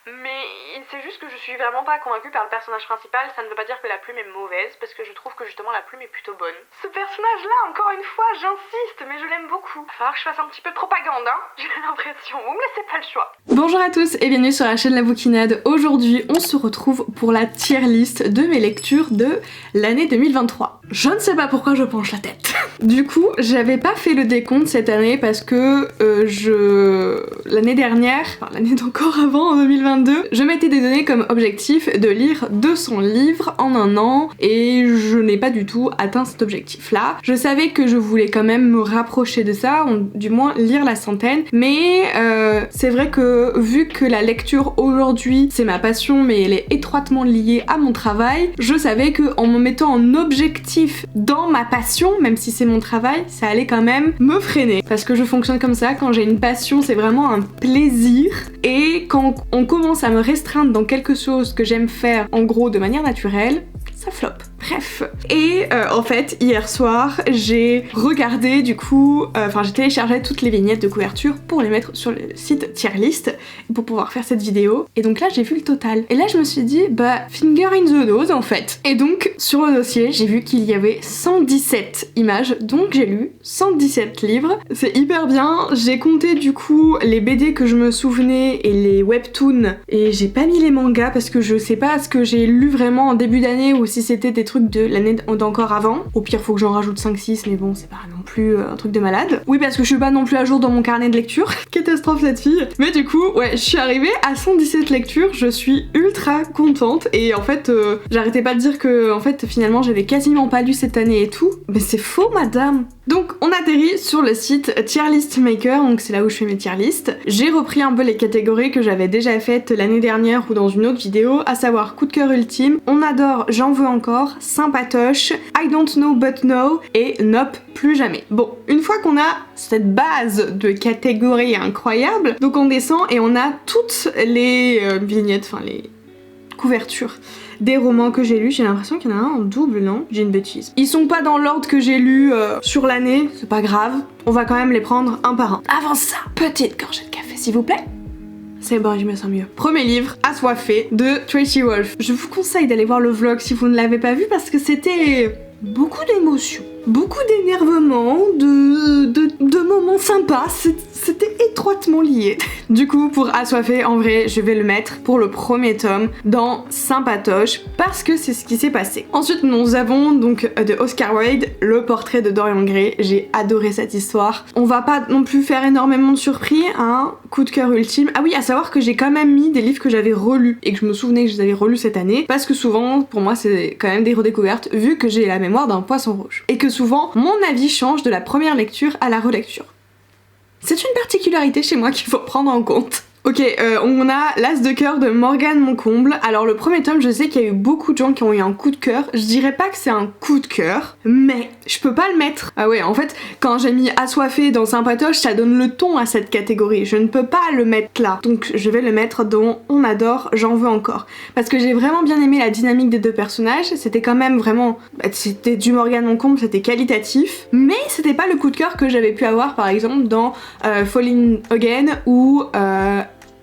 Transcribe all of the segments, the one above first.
Mais c'est juste que je suis vraiment pas convaincue par le personnage principal. Ça ne veut pas dire que la plume est mauvaise, parce que je trouve que justement la plume est plutôt bonne. Ce personnage-là, encore une fois, j'insiste, mais je l'aime beaucoup. Il va falloir que je fasse un petit peu de propagande, hein. J'ai l'impression, vous me laissez pas le choix. Bonjour à tous et bienvenue sur la chaîne La Bouquinade. Aujourd'hui, on se retrouve pour la tier list de mes lectures de l'année 2023. Je ne sais pas pourquoi je penche la tête. Du coup, j'avais pas fait le décompte cette année parce que l'année dernière, enfin l'année d'encore avant, en 2022, je m'étais donné comme objectif de lire 200 livres en un an et je n'ai pas du tout atteint cet objectif-là. Je savais que je voulais quand même me rapprocher de ça, du moins lire la centaine, mais c'est vrai que vu que la lecture aujourd'hui c'est ma passion mais elle est étroitement liée à mon travail, je savais que en me mettant en objectif dans ma passion, même si c'est mon travail, ça allait quand même me freiner. Parce que je fonctionne comme ça, quand j'ai une passion, c'est vraiment un plaisir. Et quand on commence à me restreindre dans quelque chose que j'aime faire, en gros, de manière naturelle, ça floppe. Bref. Et en fait, hier soir, j'ai regardé du coup, j'ai téléchargé toutes les vignettes de couverture pour les mettre sur le site Tierlist pour pouvoir faire cette vidéo. Et donc là, j'ai vu le total. Et là, je me suis dit, bah, finger in the nose en fait. Et donc, sur le dossier, j'ai vu qu'il y avait 117 images, donc j'ai lu 117 livres. C'est hyper bien. J'ai compté du coup les BD que je me souvenais et les webtoons. Et j'ai pas mis les mangas parce que je sais pas ce que j'ai lu vraiment en début d'année ou si c'était des trucs de l'année d'encore avant. Au pire, faut que j'en rajoute 5-6, mais bon, c'est pas non plus un truc de malade. Oui, parce que je suis pas non plus à jour dans mon carnet de lecture. Catastrophe cette fille. Mais du coup, ouais, je suis arrivée à 117 lectures, je suis ultra contente. Et en fait, j'arrêtais pas de dire que, en fait, finalement, j'avais quasiment pas lu cette année et tout. Mais c'est faux, madame. Donc, on atterrit sur le site Tierlist Maker, donc c'est là où je fais mes tier lists. J'ai repris un peu les catégories que j'avais déjà faites l'année dernière ou dans une autre vidéo, à savoir coup de cœur ultime, on adore, j'en veux encore, sympatoche, I don't know but no et nope, plus jamais. Bon, une fois qu'on a cette base de catégories incroyables, donc on descend et on a toutes les vignettes, enfin les couvertures des romans que j'ai lus. J'ai l'impression qu'il y en a un en double, non? J'ai une bêtise. Ils sont pas dans l'ordre que j'ai lu sur l'année, c'est pas grave. On va quand même les prendre un par un. Avant ça, petite gorgée de café s'il vous plaît. C'est bon, je me sens mieux. Premier livre, Assoiffé, de Tracy Wolff. Je vous conseille d'aller voir le vlog si vous ne l'avez pas vu parce que c'était beaucoup d'émotions, beaucoup d'énervement, de moments sympas. C'était étroitement lié. Du coup, pour Assoiffé, en vrai, je vais le mettre pour le premier tome dans Sympatoche parce que c'est ce qui s'est passé. Ensuite, nous avons donc de Oscar Wilde, Le portrait de Dorian Gray. J'ai adoré cette histoire. On va pas non plus faire énormément de surpris, hein. Coup de cœur ultime. Ah oui, à savoir que j'ai quand même mis des livres que j'avais relus et que je me souvenais que je les avais relus cette année parce que souvent, pour moi, c'est quand même des redécouvertes vu que j'ai la mémoire d'un poisson rouge. Et que souvent, mon avis change de la première lecture à la relecture. C'est une particularité chez moi qu'il faut prendre en compte. Ok, on a L'As de cœur de Morgane Moncomble. Alors le premier tome, je sais qu'il y a eu beaucoup de gens qui ont eu un coup de cœur. Je dirais pas que c'est un coup de cœur, mais je peux pas le mettre. Ah ouais, en fait, quand j'ai mis Assoiffé dans Sympatoche, ça donne le ton à cette catégorie. Je ne peux pas le mettre là. Donc je vais le mettre dans On adore, j'en veux encore. Parce que j'ai vraiment bien aimé la dynamique des deux personnages. C'était quand même vraiment... C'était du Morgane Moncomble, c'était qualitatif. Mais c'était pas le coup de cœur que j'avais pu avoir par exemple dans Falling Again ou...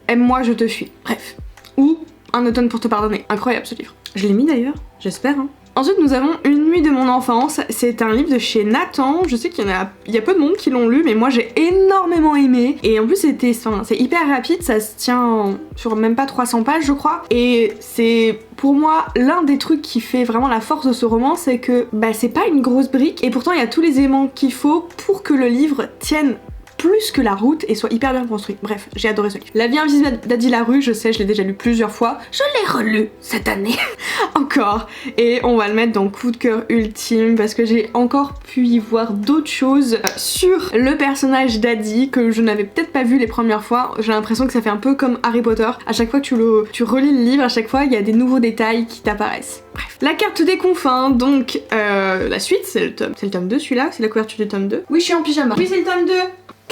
Aime-moi, je te fuis. Bref. Ou Un automne pour te pardonner. Incroyable ce livre. Je l'ai mis d'ailleurs, j'espère. Hein. Ensuite, nous avons Une nuit de mon enfance. C'est un livre de chez Nathan. Je sais qu'il y a peu de monde qui l'ont lu, mais moi j'ai énormément aimé. Et en plus, c'est hyper rapide. Ça se tient sur même pas 300 pages, je crois. Et c'est pour moi l'un des trucs qui fait vraiment la force de ce roman, c'est que c'est pas une grosse brique. Et pourtant, il y a tous les éléments qu'il faut pour que le livre tienne plus que la route et soit hyper bien construit. Bref, j'ai adoré ce livre. La vie invisible d'Adi Larue, je sais, je l'ai déjà lu plusieurs fois. Je l'ai relu cette année. Encore. Et on va le mettre dans coup de cœur ultime parce que j'ai encore pu y voir d'autres choses sur le personnage d'Adi que je n'avais peut-être pas vu les premières fois. J'ai l'impression que ça fait un peu comme Harry Potter. À chaque fois que tu relis le livre, à chaque fois il y a des nouveaux détails qui t'apparaissent. Bref. La carte des confins, donc la suite, c'est le tome 2 celui-là, c'est la couverture du tome 2. Oui, je suis en pyjama. Oui, c'est le tome 2.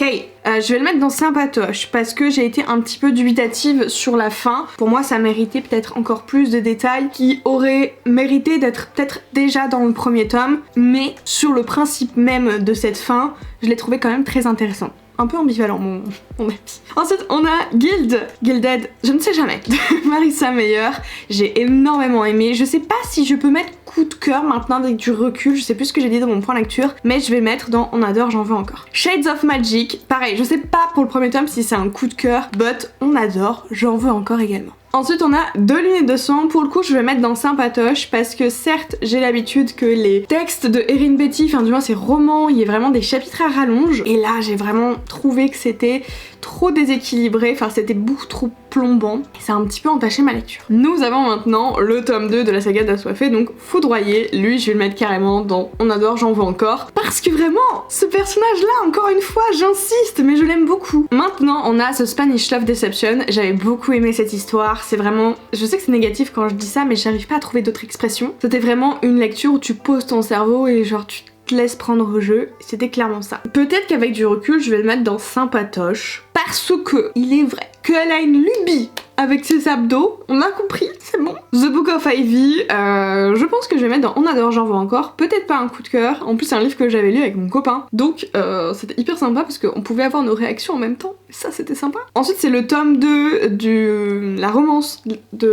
Ok, je vais le mettre dans Sympatoche parce que j'ai été un petit peu dubitative sur la fin. Pour moi, ça méritait peut-être encore plus de détails qui auraient mérité d'être peut-être déjà dans le premier tome, mais sur le principe même de cette fin, je l'ai trouvé quand même très intéressant. un peu ambivalent mon avis. Ensuite on a Gilded, je ne sais jamais, de Marissa Meyer. J'ai énormément aimé. Je sais pas si je peux mettre coup de cœur maintenant avec du recul, je sais plus ce que j'ai dit dans mon point lecture, mais je vais mettre dans On adore, j'en veux encore. Shades of Magic, pareil, je sais pas pour le premier tome si c'est un coup de cœur, but On adore, j'en veux encore également. Ensuite on a 2 lunettes de sang, pour le coup je vais mettre dans Sympatoche parce que certes j'ai l'habitude que les textes de Erin Beatty, enfin du moins ces romans, il y ait vraiment des chapitres à rallonge et là j'ai vraiment trouvé que c'était trop déséquilibré, enfin c'était beaucoup trop plombant et ça a un petit peu entaché ma lecture. Nous avons maintenant le tome 2 de la saga d'Assoiffé, donc Foudroyé, lui je vais le mettre carrément dans On adore, j'en veux encore parce que vraiment ce personnage là, encore une fois j'insiste mais je l'aime beaucoup. Maintenant on a ce Spanish Love Deception, j'avais beaucoup aimé cette histoire, c'est vraiment, je sais que c'est négatif quand je dis ça mais j'arrive pas à trouver d'autres expressions. C'était vraiment une lecture où tu poses ton cerveau et genre tu te laisses prendre au jeu, c'était clairement ça. Peut-être qu'avec du recul je vais le mettre dans Sympatoche parce que il est vrai qu'elle a une lubie avec ses abdos, on a compris, c'est bon. The Book of Ivy, je pense que je vais mettre dans On adore, j'en veux encore. Peut-être pas un coup de cœur, en plus c'est un livre que j'avais lu avec mon copain, donc c'était hyper sympa parce qu'on pouvait avoir nos réactions en même temps, ça c'était sympa. Ensuite c'est le tome 2 de la romance,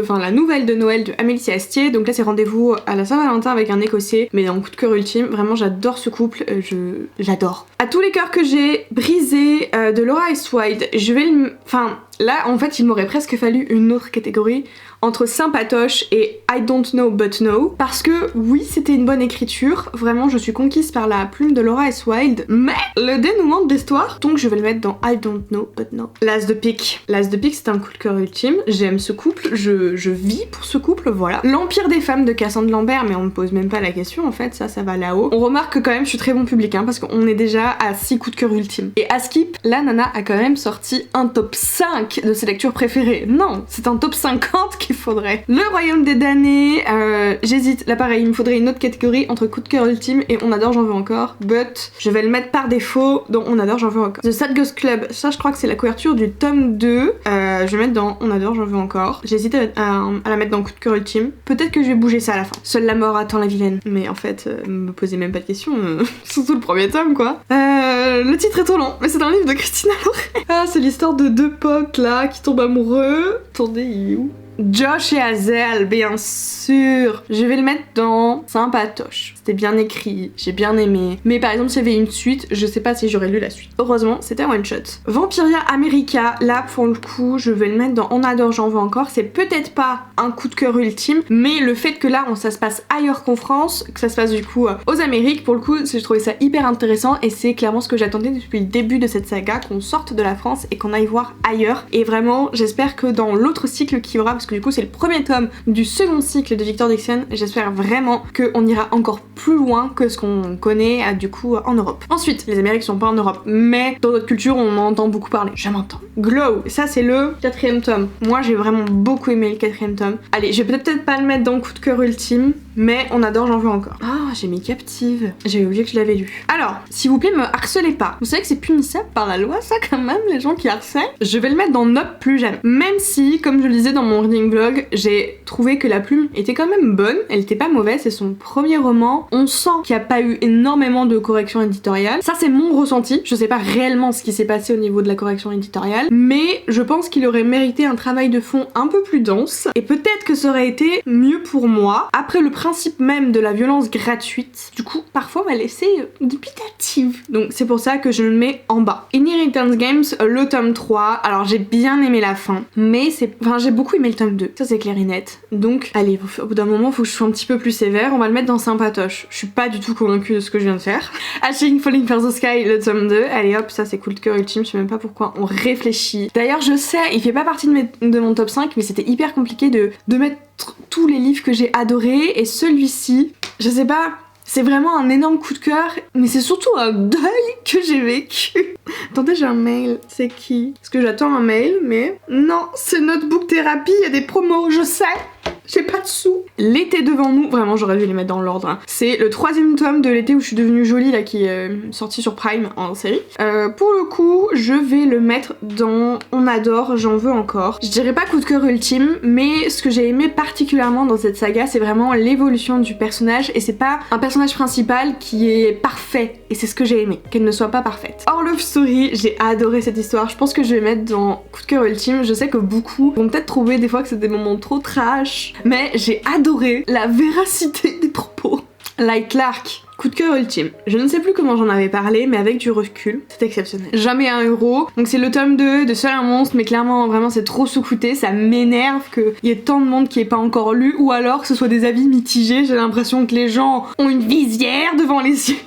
enfin la nouvelle de Noël de Amélie Astier, donc là c'est Rendez-vous à la Saint-Valentin avec un écossais, mais dans coup de cœur ultime, vraiment j'adore ce couple, j'adore. À tous les cœurs que j'ai brisés de Laura S. White, je vais le... Enfin... Là, en fait, il m'aurait presque fallu une autre catégorie entre Sympatoche et I don't know but know, parce que oui, c'était une bonne écriture, vraiment je suis conquise par la plume de Laura S. Wilde, mais le dénouement de l'histoire, donc je vais le mettre dans I don't know but know. L'As de pique. L'As de pique c'est un coup de cœur ultime, j'aime ce couple, je vis pour ce couple, voilà. L'Empire des femmes de Cassandre Lambert, mais on me pose même pas la question en fait, ça va là-haut. On remarque que quand même je suis très bon public, hein, parce qu'on est déjà à 6 coups de cœur ultimes. Et à Skip, la nana a quand même sorti un top 5 de ses lectures préférées. Non, c'est un top 50 qu'il faudrait. Le Royaume des damnés, j'hésite, là pareil, il me faudrait une autre catégorie entre coup de cœur ultime et On adore, j'en veux encore, but je vais le mettre par défaut dans On adore, j'en veux encore. The Sad Ghost Club, ça je crois que c'est la couverture du tome 2, je vais mettre dans On adore, j'en veux encore. J'hésite à la mettre dans coup de cœur ultime, peut-être que je vais bouger ça à la fin. Seule la mort attend la vilaine, mais en fait, me posez même pas de questions, surtout le premier tome quoi. Le titre est trop long, mais c'est un livre de Christina Lauret. Ah, c'est l'histoire de 2 potes là qui tombent amoureux. Attendez, il est où ? Josh et Hazel, bien sûr. Je vais le mettre dans Sympatoche. C'était bien écrit, j'ai bien aimé. Mais par exemple, s'il y avait une suite, je sais pas si j'aurais lu la suite. Heureusement, c'était un one shot. Vampiria America, là pour le coup, je vais le mettre dans On adore, j'en veux encore. C'est peut-être pas un coup de cœur ultime, mais le fait que là, ça se passe ailleurs qu'en France, que ça se passe du coup aux Amériques, pour le coup, j'ai trouvé ça hyper intéressant et c'est clairement ce que j'attendais depuis le début de cette saga, qu'on sorte de la France et qu'on aille voir ailleurs. Et vraiment, j'espère que dans l'autre cycle qui y aura, parce que du coup c'est le premier tome du second cycle de Victor Dixon, j'espère vraiment qu'on ira encore plus loin que ce qu'on connaît du coup en Europe. Ensuite, les Amériques sont pas en Europe, mais dans notre culture on en entend beaucoup parler. Je m'entends. Glow, ça c'est le 4e tome. Moi j'ai vraiment beaucoup aimé le 4e tome. Allez, je vais peut-être pas le mettre dans le coup de cœur ultime, mais On adore, j'en veux encore. Ah, j'ai mis Captive. J'avais oublié que je l'avais lu. Alors, s'il vous plaît, me harcelez pas. Vous savez que c'est punissable par la loi, ça quand même, les gens qui harcèlent. Je vais le mettre dans Nope plus jamais. Même si, comme je le disais dans mon reading vlog, j'ai trouvé que la plume était quand même bonne. Elle était pas mauvaise, c'est son premier roman. On sent qu'il n'y a pas eu énormément de corrections éditoriales. Ça, c'est mon ressenti. Je sais pas réellement ce qui s'est passé au niveau de la correction éditoriale, mais je pense qu'il aurait mérité un travail de fond un peu plus dense. Et peut-être que ça aurait été mieux pour moi. Après, le principe même de la violence gratuite, du coup, parfois m'a laissé dubitative. Donc c'est pour ça que je le mets en bas. Inheritance Games, le tome 3. Alors j'ai bien aimé la fin, mais j'ai beaucoup aimé le tome 2. Ça c'est clair et net. Donc allez, au bout d'un moment, faut que je sois un petit peu plus sévère. On va le mettre dans Sympatoche. Je suis pas du tout convaincue de ce que je viens de faire. Ashing Falling for the Sky, le tome 2. Allez hop, ça c'est coup de cœur ultime. Je sais même pas pourquoi on réfléchit. D'ailleurs, je sais, il fait pas partie de mon top 5, mais c'était hyper compliqué de mettre tous les livres que j'ai adorés, et celui-ci, je sais pas, c'est vraiment un énorme coup de cœur, mais c'est surtout un deuil que j'ai vécu. Attendez, j'ai un mail, c'est qui? Parce que j'attends un mail, mais non, c'est Notebook Therapy, il y a des promos, je sais. J'ai pas de sous. L'été devant nous, vraiment j'aurais dû les mettre dans l'ordre. Hein. C'est le 3e tome de l'été où je suis devenue jolie là qui est sorti sur Prime en série. Pour le coup, je vais le mettre dans On adore, j'en veux encore. Je dirais pas coup de cœur ultime, mais ce que j'ai aimé particulièrement dans cette saga, c'est vraiment l'évolution du personnage et c'est pas un personnage principal qui est parfait et c'est ce que j'ai aimé, qu'elle ne soit pas parfaite. Or Love Story, j'ai adoré cette histoire. Je pense que je vais mettre dans coup de cœur ultime. Je sais que beaucoup vont peut-être trouver des fois que c'est des moments trop trash, mais j'ai adoré la véracité des propos. Like Clark, coup de cœur ultime. Je ne sais plus comment j'en avais parlé, mais avec du recul, c'est exceptionnel. Jamais un héros. Donc c'est le tome 2 de Seul un monstre, mais clairement, vraiment, c'est trop sous-coûté. Ça m'énerve qu'il y ait tant de monde qui ait pas encore lu, ou alors que ce soit des avis mitigés. J'ai l'impression que les gens ont une visière devant les yeux.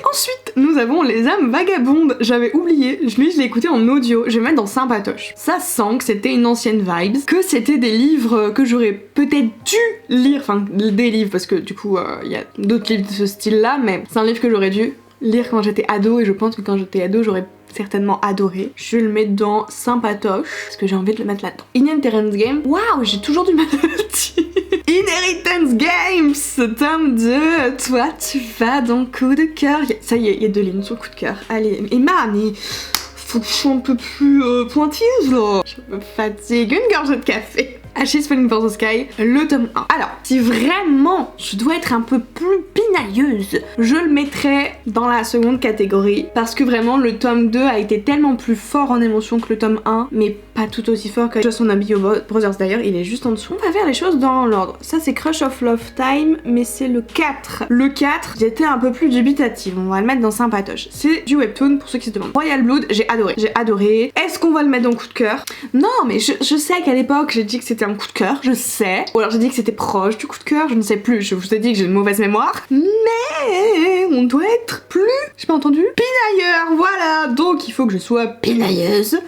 Ensuite, nous avons Les âmes vagabondes. J'avais oublié, je l'ai écouté en audio. Je vais mettre dans Sympatoche. Ça sent que c'était une ancienne vibes, que c'était des livres que j'aurais peut-être dû lire, enfin des livres parce que du coup il y a d'autres livres de ce style-là, mais c'est un livre que j'aurais dû lire quand j'étais ado et je pense que quand j'étais ado j'aurais certainement adoré. Je le mets dans Sympatoche parce que j'ai envie de le mettre là-dedans. Inheritance Game. Waouh, j'ai toujours du mal à le dire. Inheritance Games, tome 2. Toi, tu vas dans coup de cœur. Ça y est, il y a 2 lignes sur coup de cœur. Allez, Emma, mais faut que je sois un peu plus pointilleuse là. Je me fatigue. Une gorgée de café. Ashes Falling for the Sky, le tome 1. Alors, si vraiment je dois être un peu plus pinailleuse, je le mettrais dans la seconde catégorie parce que vraiment le tome 2 a été tellement plus fort en émotion que le tome 1, mais pas tout aussi fort que Just Wanna Be Your Brothers. D'ailleurs, il est juste en dessous. On va faire les choses dans l'ordre. Ça, c'est Crush of Love Time, mais c'est le 4. Le 4, j'étais un peu plus dubitative. On va le mettre dans Sympatoche. C'est du webtoon pour ceux qui se demandent. Royal Blood, j'ai adoré. J'ai adoré. Est-ce qu'on va le mettre dans coup de cœur? Non, mais je sais qu'à l'époque, j'ai dit que c'était un coup de cœur, je sais. Ou alors j'ai dit que c'était proche du coup de cœur, je ne sais plus. Je vous ai dit que j'ai une mauvaise mémoire. Mais on doit être plus, j'ai pas entendu, pinailleur, voilà. Donc il faut que je sois pinailleuse.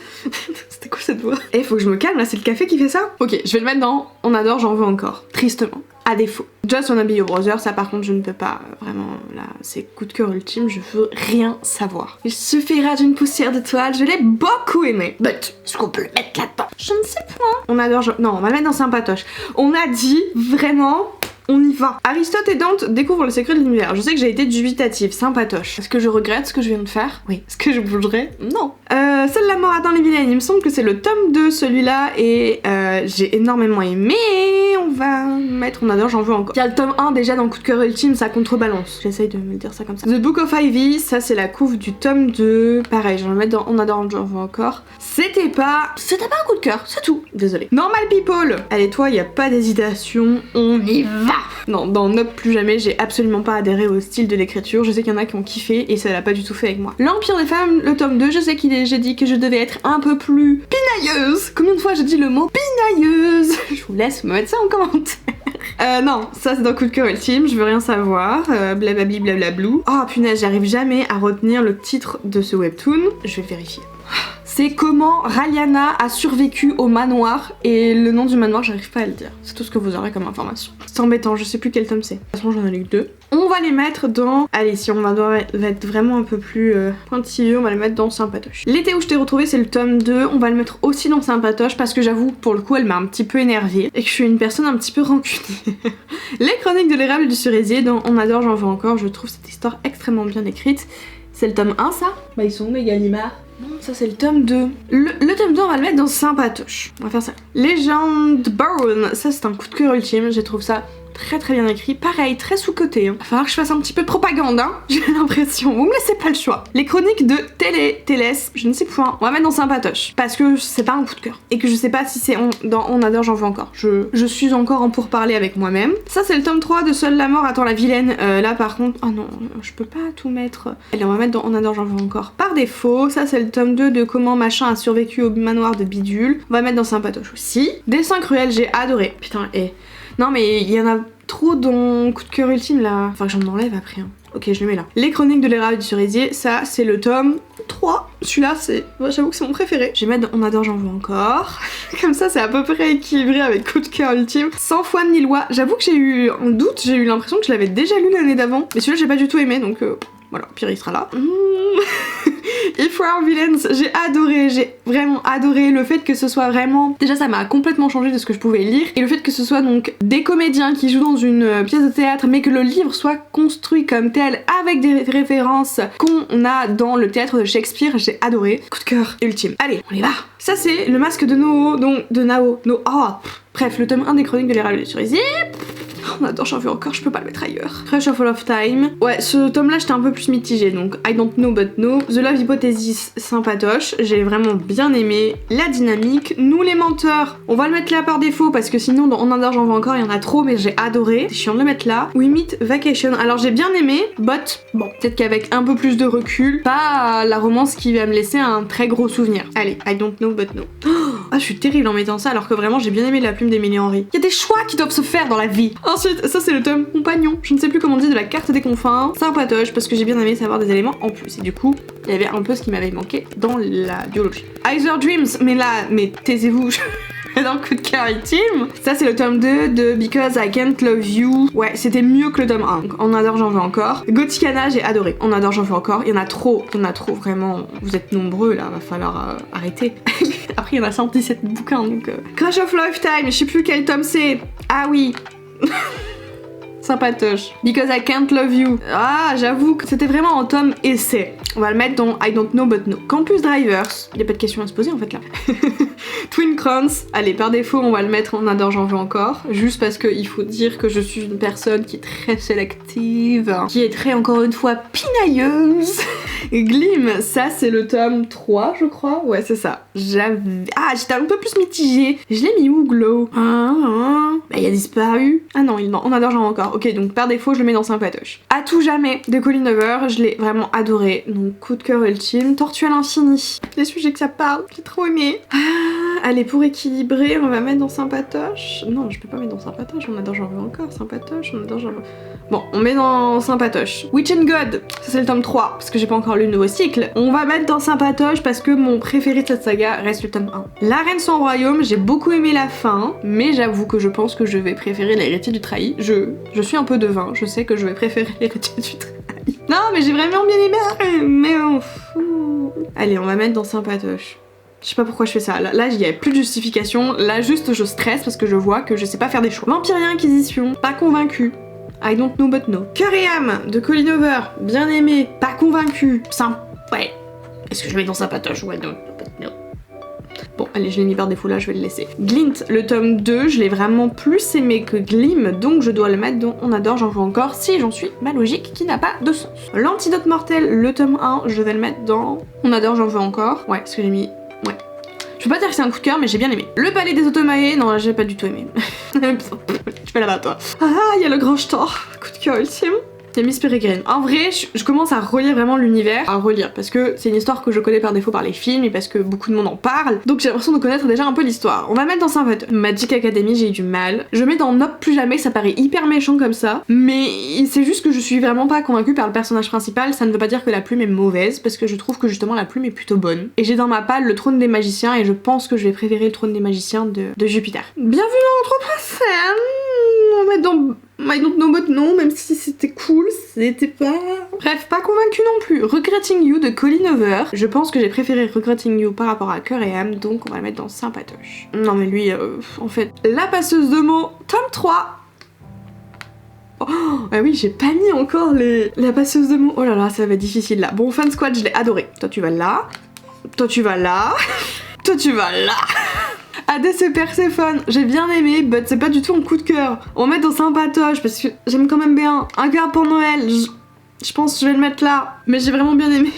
C'était quoi cette voix? Et il faut que je me calme là, c'est le café qui fait ça? Ok, je vais le mettre dans On adore, j'en veux encore. Tristement. À défaut. Just Wanna Be Your Brother, ça par contre je ne peux pas, vraiment, là c'est coup de cœur ultime, je veux rien savoir. Il suffira d'une poussière d'étoile, je l'ai beaucoup aimé. But, est-ce qu'on peut le mettre là-dedans? Je ne sais pas. On adore, non on va le mettre dans Sympatoche. On a dit, vraiment, on y va. Aristote et Dante découvrent le secret de l'univers. Je sais que j'ai été dubitative, Sympatoche. Est-ce que je regrette ce que je viens de faire? Oui. Est-ce que je bougerai? Non. Seule la mort atteint les vilaines, il me semble que c'est le tome 2 celui-là et j'ai énormément aimé. On va mettre On adore, j'en veux encore. Il y a le tome 1 déjà dans coup de cœur ultime, ça contrebalance. J'essaye de me dire ça comme ça. The Book of Ivy, ça c'est la couve du tome 2. Pareil, je vais le mettre dans On adore, j'en veux encore. C'était pas un coup de cœur, c'est tout. Désolée. Normal People. Allez toi, il y a pas d'hésitation, on y va. Non, dans Nope plus jamais, j'ai absolument pas adhéré au style de l'écriture. Je sais qu'il y en a qui ont kiffé et ça l'a pas du tout fait avec moi. L'Empire des femmes, le tome 2, je sais j'ai dit que je devais être un peu plus pinailleuse. Combien de fois j'ai dit le mot pinailleuse? Je vous laisse me mettre ça en commentaire. Non, ça c'est dans coup de cœur ultime, je veux rien savoir. Blablabli blablablou. Oh punaise, j'arrive jamais à retenir le titre de ce webtoon. Je vais vérifier. C'est comment Raliana a survécu au manoir et le nom du manoir j'arrive pas à le dire. C'est tout ce que vous aurez comme information. C'est embêtant, je sais plus quel tome c'est. De toute façon j'en ai lu que 2. On va les mettre dans... Allez, si on va être vraiment un peu plus pointilleux, on va les mettre dans Sympatoche. L'été où je t'ai retrouvé c'est le tome 2, on va le mettre aussi dans Sympatoche parce que j'avoue pour le coup elle m'a un petit peu énervée et que je suis une personne un petit peu rancunière. Les chroniques de l'érable du cerisier dans On adore, j'en veux encore, je trouve cette histoire extrêmement bien écrite. C'est le tome 1 ça? Bah ils sont où mes Gallimard? Non, ça c'est le tome 2. Le tome 2 on va le mettre dans Sympatoche. On va faire ça. Legend Bone, ça c'est un coup de cœur ultime, je trouve ça très très bien écrit. Pareil, très sous-coté. Hein. Va falloir que je fasse un petit peu de propagande, hein. J'ai l'impression. Vous me laissez pas le choix. Les chroniques de Télès, je ne sais point. On va mettre dans Sympatoche. Parce que c'est pas un coup de cœur. Et que je sais pas si c'est dans On adore, j'en veux encore. Je suis encore en pourparler avec moi-même. Ça c'est le tome 3 de Seule la mort attend la vilaine. Là par contre, oh non, je peux pas tout mettre. Allez, on va mettre dans On adore, j'en veux encore. Par défaut, ça c'est le tome 2 de Comment machin a survécu au manoir de Bidule. On va mettre dans Sympatoche aussi. Dessin cruel, j'ai adoré. Putain, non mais il y en a trop dans coup de cœur ultime là. Enfin que j'en enlève après. Hein. Ok, je le mets là. Les chroniques de l'érable du cerisier, ça c'est le tome 3. Celui-là, j'avoue que c'est mon préféré. Je vais mettre On adore, j'en veux encore. Comme ça, c'est à peu près équilibré avec coup de cœur ultime. Sans foi ni loi. J'avoue que j'ai eu un doute, j'ai eu l'impression que je l'avais déjà lu l'année d'avant. Mais celui-là, j'ai pas du tout aimé, donc voilà, pire il sera là. If We Are Villains, j'ai vraiment adoré le fait que ce soit vraiment... Déjà ça m'a complètement changé de ce que je pouvais lire, et le fait que ce soit donc des comédiens qui jouent dans une pièce de théâtre, mais que le livre soit construit comme tel, avec des références qu'on a dans le théâtre de Shakespeare, j'ai adoré. Coup de cœur ultime. Allez, on y va. Ça c'est le masque de Nao, donc de Nao. Bref, le tome 1 des chroniques de l'Érable de Cerisier. On adore, j'en veux encore, je peux pas le mettre ailleurs. Crush of All of Time. Ouais, ce tome-là, j'étais un peu plus mitigée, donc I Don't Know But Know. The Love Hypothesis, sympatoche. J'ai vraiment bien aimé la dynamique. Nous les menteurs, on va le mettre là par défaut, parce que sinon, dans On adore, j'en veux encore, il y en a trop, mais j'ai adoré. C'est chiant de le mettre là. We Meet Vacation. Alors, j'ai bien aimé, but bon, peut-être qu'avec un peu plus de recul, pas la romance qui va me laisser un très gros souvenir. Allez, I Don't Know But Know. Ah, je suis terrible en mettant ça, alors que vraiment, j'ai bien aimé la plume d'Emily Henry. Il y a des choix qui doivent se faire dans la vie. Ensuite, ça c'est le tome compagnon, je ne sais plus comment on dit, de la carte des confins. Sympatoche parce que j'ai bien aimé savoir des éléments en plus. Et du coup, il y avait un peu ce qui m'avait manqué dans la biologie. Either Dreams, mais taisez-vous. Dans le coup de cœur ultime. Ça c'est le tome 2 de Because I Can't Love You. Ouais, c'était mieux que le tome 1. On adore, j'en veux encore. Gothicana, j'ai adoré. On adore, j'en veux encore. Il y en a trop vraiment. Vous êtes nombreux là, va falloir arrêter. Après il y en a 117 bouquins donc... Crush of Lifetime, je sais plus quel tome c'est. Ah oui. Sympatoche. Because I Can't Love You. Ah, j'avoue que c'était vraiment un tome essai. On va le mettre dans I Don't Know But Know. Campus Drivers. Il y a pas de questions à se poser en fait là. Twin Crowns. Allez, par défaut, on va le mettre en adore, j'en veux encore. Juste parce qu'il faut dire que je suis une personne qui est très sélective, qui est très, encore une fois, pinailleuse. Glim, ça c'est le tome 3, je crois. Ouais, c'est ça. J'étais un peu plus mitigée. Je l'ai mis où, Glow? Bah, il a disparu. Ah non, on adore, j'en veux encore. Ok, donc par défaut, je le mets dans sympatoche. À tout jamais de Colleen Hoover, je l'ai vraiment adoré. Donc coup de cœur ultime. Tortue à l'infini. Les sujets que ça parle, j'ai trop aimé. Allez, pour équilibrer, on va mettre dans sympatoche. Non, je peux pas mettre dans sympatoche. On adore, j'en veux encore. Sympatoche, on adore, j'en veux. Bon, on met dans sympatoche. Witch and God, ça c'est le tome 3, parce que j'ai pas encore lu le nouveau cycle. On va mettre dans sympatoche parce que mon préféré de cette saga reste le tome 1. La Reine sans royaume, j'ai beaucoup aimé la fin, mais j'avoue que je pense que je vais préférer l'héritier du trahi. Je suis un peu devin, je sais que je vais préférer l'héritier du trahi. Non, mais j'ai vraiment bien aimé, mais allez, on va mettre dans sympatoche. Je sais pas pourquoi je fais ça. Là, il y a plus de justification. Là, juste, je stresse parce que je vois que je sais pas faire des choix. Vampirien Inquisition, pas convaincu. I Don't Know But Know. Cœur et âme de Colleen Hoover, bien aimé, pas convaincu. Ouais. Est-ce que je mets dans sympatoche? Ouais, non. Bon, allez, je l'ai mis par défaut là, je vais le laisser. Glint, le tome 2, je l'ai vraiment plus aimé que Glim, donc je dois le mettre dans On adore, j'en veux encore, si j'en suis ma logique qui n'a pas de sens. L'Antidote mortel, le tome 1, je vais le mettre dans On adore, j'en veux encore. Ouais, ce que j'ai mis. Ouais. Je peux pas dire que c'est un coup de cœur, mais j'ai bien aimé. Le palais des Automae, non, j'ai pas du tout aimé. Tu fais là-bas, toi. Ah, il y a le grand Stor. Coup de cœur ultime. Il y a Miss Peregrine. En vrai, je commence à relire vraiment l'univers. À relire, parce que c'est une histoire que je connais par défaut par les films et parce que beaucoup de monde en parle. Donc j'ai l'impression de connaître déjà un peu l'histoire. On va mettre dans sympatoche. Magic Academy, j'ai eu du mal. Je mets dans Nope plus jamais, ça paraît hyper méchant comme ça. Mais c'est juste que je suis vraiment pas convaincue par le personnage principal. Ça ne veut pas dire que la plume est mauvaise, parce que je trouve que justement la plume est plutôt bonne. Et j'ai dans ma palle le trône des magiciens et je pense que je vais préférer le trône des magiciens de Jupiter. Bienvenue dans l'Anthropocène. On va mettre dans I Don't Know But Know, même si c'était cool, c'était pas... Bref, pas convaincu non plus. Regretting You de Colleen Hoover. Je pense que j'ai préféré Regretting You par rapport à Cœur et âme, donc on va le mettre dans sympatoche. Non mais lui, en fait... La passeuse de mots, tome 3. Oh, ah oui, j'ai pas mis encore la passeuse de mots. Oh là là, ça va être difficile là. Bon, Fan Squad, je l'ai adoré. Toi tu vas là. Toi tu vas là. Toi tu vas là. Hades et Perséphone, j'ai bien aimé, but c'est pas du tout un coup de cœur. On va mettre dans sympatoche parce que j'aime quand même bien. Un cœur pour Noël, je pense que je vais le mettre là. Mais j'ai vraiment bien aimé.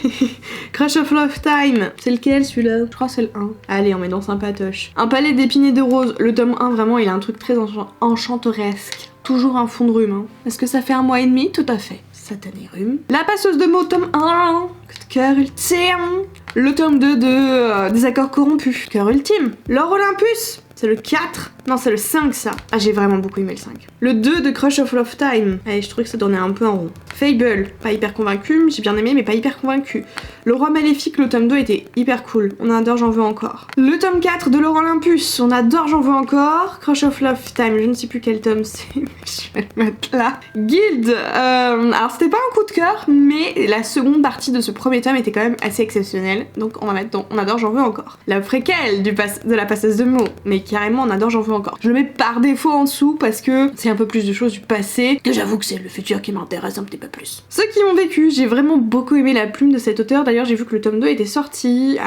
Crush of Lifetime, c'est lequel celui-là? Je crois que c'est le 1. Allez, on met dans sympatoche. Un palais d'épines et de roses, le tome 1 vraiment il a un truc très enchanteresque. Toujours un fond de rhume. Hein. Est-ce que ça fait 1 mois et demi? Tout à fait. Satané rhume. La passeuse de mots, tome 1. Coup de cœur ultime. Le tome 2 de Des accords corrompus. Cœur ultime. L'or Olympus. C'est le 4. Non, c'est le 5 ça. Ah, j'ai vraiment beaucoup aimé le 5. Le 2 de Crush of Love Time. Allez, je trouvais que ça tournait un peu en rond. Fable, pas hyper convaincu, j'ai bien aimé mais pas hyper convaincu. Le Roi Maléfique, le tome 2 était hyper cool. On adore, j'en veux encore. Le tome 4 de Laurent Olympus, on adore, j'en veux encore. Crush of Love Time, je ne sais plus quel tome c'est, mais je vais le mettre là. Guild, alors c'était pas un coup de cœur, mais la seconde partie de ce premier tome était quand même assez exceptionnelle. Donc on va mettre dans On adore, j'en veux encore. La préquelle de la passeuse de mots, mais carrément on adore, j'en veux encore. Je le mets par défaut en dessous parce que c'est un peu plus de choses du passé, que j'avoue que c'est le futur qui m'intéresse un petit peu plus. Ceux qui m'ont vécu, j'ai vraiment beaucoup aimé la plume de cet auteur. D'ailleurs, j'ai vu que le tome 2 était sorti.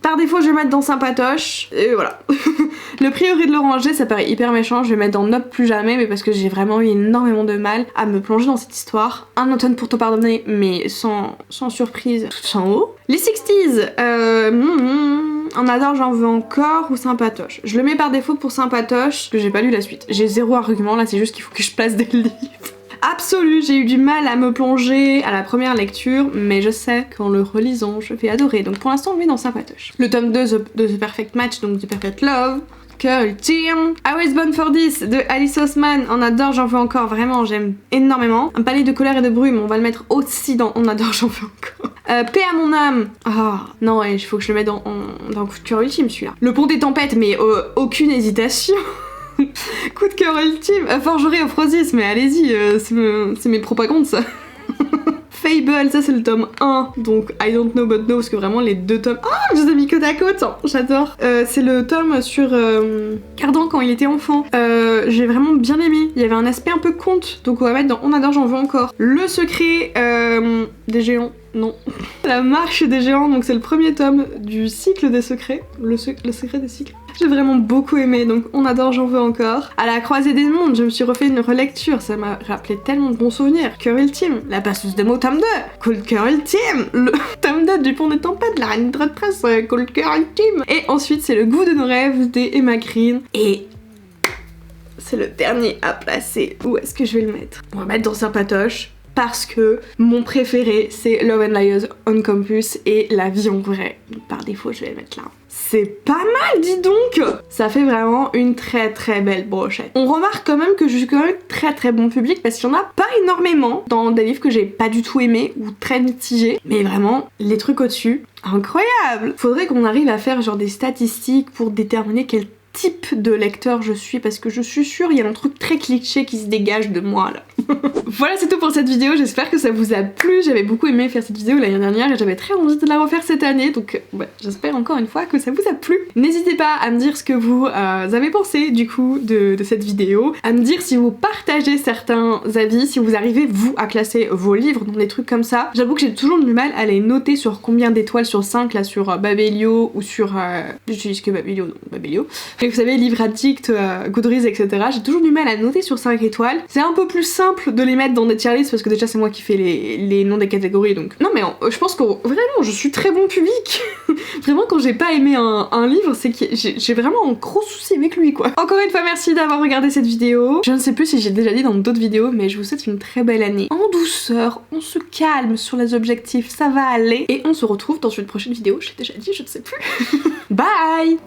Par défaut, je vais mettre dans Sympatoche. Et voilà. Le prieuré de l'oranger, ça paraît hyper méchant. Je vais mettre dans Nope plus jamais, mais parce que j'ai vraiment eu énormément de mal à me plonger dans cette histoire. Un automne pour te pardonner, mais sans surprise, tout en haut. Les 60s, on adore, j'en veux encore, ou Sympatoche. Je le mets par défaut pour Sympatoche, parce que j'ai pas lu la suite. J'ai zéro argument, là c'est juste qu'il faut que je place des livres. Absolu, j'ai eu du mal à me plonger à la première lecture, mais je sais qu'en le relisant, je vais adorer. Donc pour l'instant, on le met dans Sympatoche. Le tome 2 de The Perfect Match, donc The Perfect Love. Cœur Ultime. I Was Born for This de Alice Oseman. On adore, j'en veux encore, vraiment, j'aime énormément. Un palais de colère et de brume, on va le mettre aussi dans On adore, j'en veux encore. Paix à mon âme. Ah, non, il faut que je le mette dans Coup de cœur ultime, celui-là. Le pont des tempêtes, mais aucune hésitation. Coup de cœur ultime, forgerie Euphrosys, mais allez-y, c'est mes propagandes ça. Fable, ça c'est le tome 1, donc I don't know but know, parce que vraiment les deux tomes... Ah, je les ai mis côte à côte, j'adore. C'est le tome sur Cardan quand il était enfant. J'ai vraiment bien aimé, il y avait un aspect un peu conte, donc on va mettre dans On adore, j'en veux encore. Le secret des géants. Non. La marche des géants, donc c'est le premier tome du cycle des secrets. Le secret des cycles. J'ai vraiment beaucoup aimé, donc On adore, j'en veux encore. À la croisée des mondes, je me suis refait une relecture, ça m'a rappelé tellement de bons souvenirs. Cœur ultime, La passeuse de mots, tome 2. Cold cœur ultime, le tome 2 du pont des tempêtes, La reine de presse, Cold cœur ultime. Et ensuite, c'est Le goût de nos rêves des Emma Green. Et c'est le dernier à placer. Où est-ce que je vais le mettre? On va mettre dans Sympatoche. Parce que mon préféré c'est Love and Liars on Campus et La vie en vrai. Donc par défaut je vais le mettre là. C'est pas mal, dis donc! Ça fait vraiment une très très belle brochette. On remarque quand même que je suis quand même très bon public parce qu'il y en a pas énormément dans des livres que j'ai pas du tout aimé ou très mitigés. Mais vraiment, les trucs au-dessus, incroyable! Faudrait qu'on arrive à faire genre des statistiques pour déterminer quel type de lecteur je suis parce que je suis sûre il y a un truc très cliché qui se dégage de moi là. Voilà, c'est tout pour cette vidéo, j'espère que ça vous a plu. J'avais beaucoup aimé faire cette vidéo l'année dernière et j'avais très envie de la refaire cette année, donc ouais, j'espère encore une fois que ça vous a plu. N'hésitez pas à me dire ce que vous avez pensé du coup de cette vidéo, à me dire si vous partagez certains avis, si vous arrivez vous à classer vos livres dans des trucs comme ça. J'avoue que j'ai toujours du mal à les noter sur combien d'étoiles sur 5 là sur Babelio ou sur... j'utilise que Babelio, donc Babelio. Et vous savez, Livre Addict, Goodreads, etc. J'ai toujours du mal à noter sur 5 étoiles. C'est un peu plus simple de les mettre dans des tier lists parce que déjà c'est moi qui fais les noms des catégories, donc non mais je pense que vraiment je suis très bon public. Vraiment quand j'ai pas aimé un livre c'est que j'ai vraiment un gros souci avec lui quoi. Encore une fois merci d'avoir regardé cette vidéo. Je ne sais plus si j'ai déjà dit dans d'autres vidéos mais je vous souhaite une très belle année. En douceur, on se calme sur les objectifs, ça va aller et on se retrouve dans une prochaine vidéo, j'ai déjà dit, je ne sais plus. Bye.